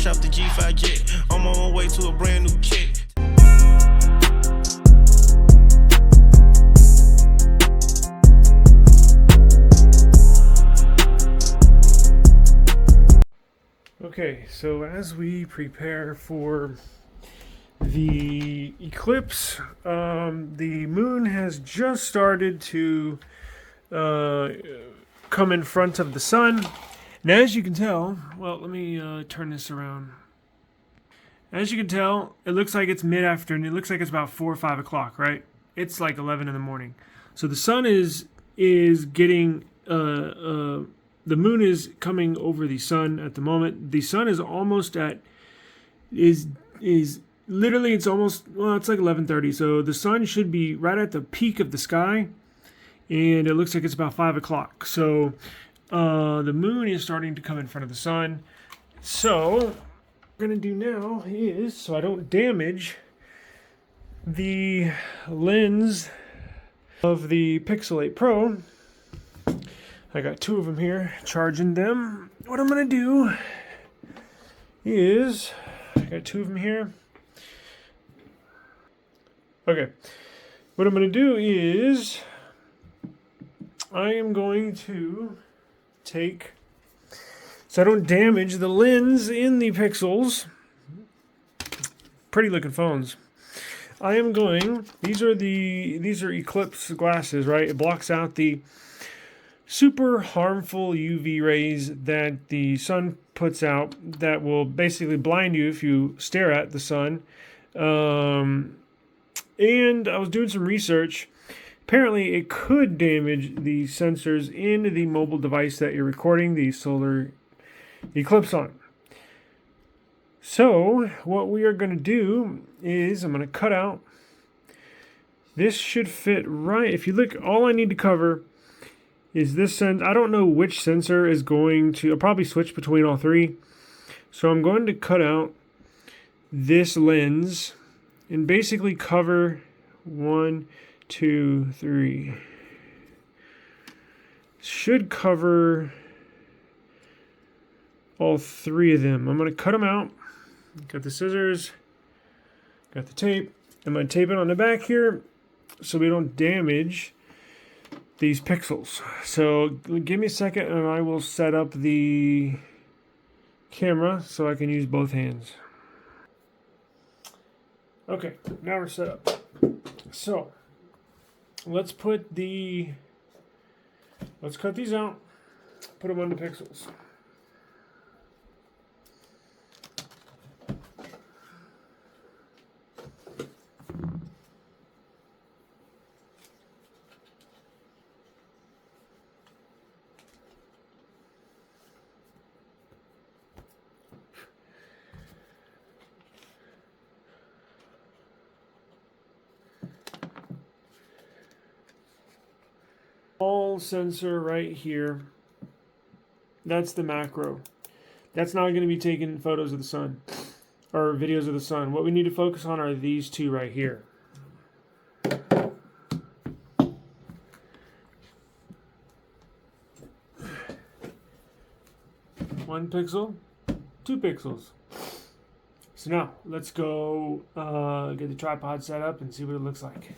off the G5 jet. I'm on my way to a brand new kit. Okay, so as we prepare for the eclipse, the moon has just started to come in front of the sun. And as you can tell, well, let me turn this around. As you can tell, it looks like it's mid-afternoon. It looks like it's about 4 or 5 o'clock, right? It's like 11 in the morning. So the sun is getting the moon is coming over the sun at the moment. The sun is almost at is literally it's almost, well, it's like 11:30. So the sun should be right at the peak of the sky, and it looks like it's about 5 o'clock. So the moon is starting to come in front of the sun. So what we're gonna do now is, so I don't damage the lens of the Pixel 8 Pro, I got 2 of them here, charging them. What I'm gonna do is, I got 2 of them here. Okay, what I'm gonna do is, I am going to take, so I don't damage the lens in the Pixels. Pretty looking phones. I am going, these are Eclipse glasses, right? It blocks out the super harmful UV rays that the sun puts out that will basically blind you if you stare at the sun. And I was doing some research. Apparently it could damage the sensors in the mobile device that you're recording the solar eclipse on. So what we are going to do is I'm going to cut out. This should fit right. If you look, all I need to cover is this sensor. I don't know which sensor is going to, I'll probably switch between all 3. So I'm going to cut out this lens and basically cover 1, 2, 3. Should cover all 3 of them. I'm going to cut them out. Got the scissors, got the tape. I'm going to tape it on the back here so we don't damage these pixels. So give me a second and I will set up the camera so I can use both hands. Okay, now we're set up. So let's cut these out, put them on the pixels. All sensor right here. That's the macro. That's not going to be taking photos of the sun or videos of the sun. What we need to focus on are these 2 right here. One pixel, 2 pixels. So now let's go get the tripod set up and see what it looks like.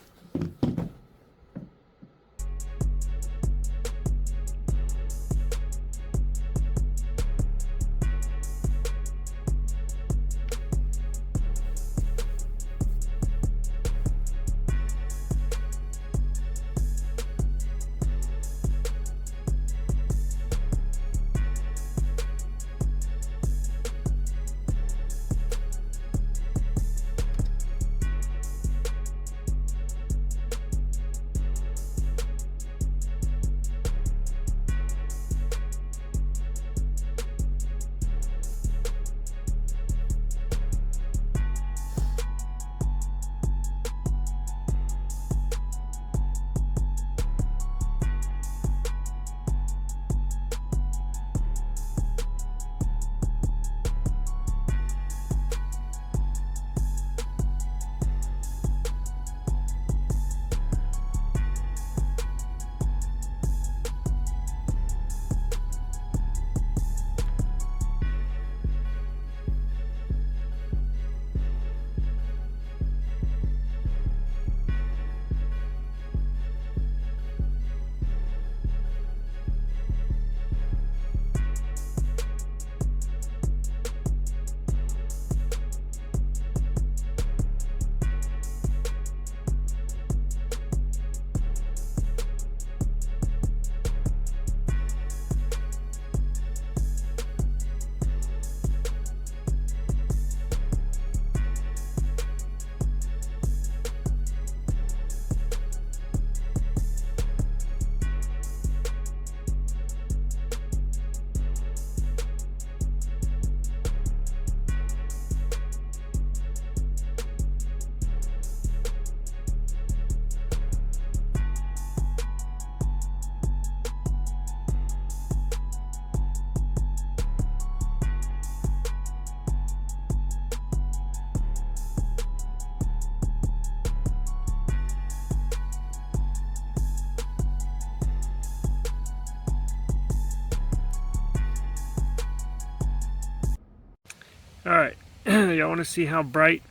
Alright, y'all want to see how bright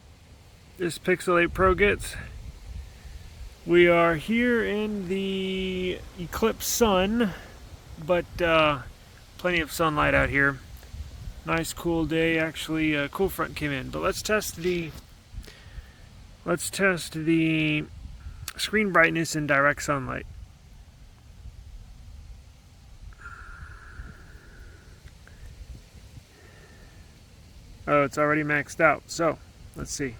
this Pixel 8 Pro gets? We are here in the Eclipse sun, but plenty of sunlight out here. Nice cool day, actually. A cool front came in. But let's test the screen brightness in direct sunlight. Oh, it's already maxed out. So, let's see.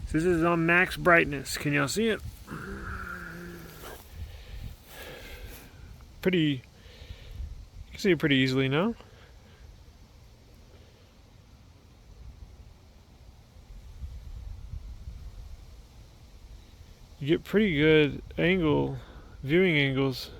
So this is on max brightness. Can y'all see it? You can see it pretty easily now. You get pretty good viewing angles.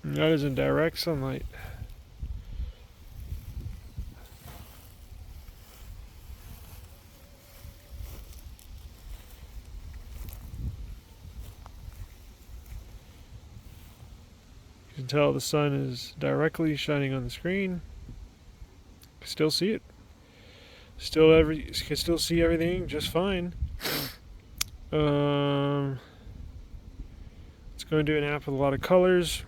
And that is in direct sunlight. You can tell the sun is directly shining on the screen. Still see it. Can still see everything just fine. It's going to an app with a lot of colors.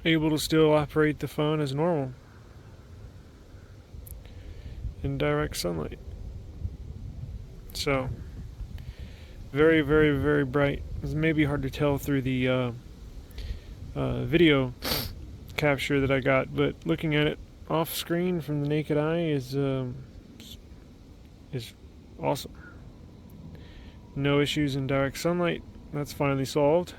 Able to still operate the phone as normal in direct sunlight. So very, very, very bright. It's maybe hard to tell through the video capture that I got, but looking at it off screen from the naked eye is awesome. No issues in direct sunlight. That's finally solved.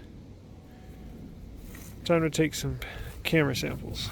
Time to take some camera samples.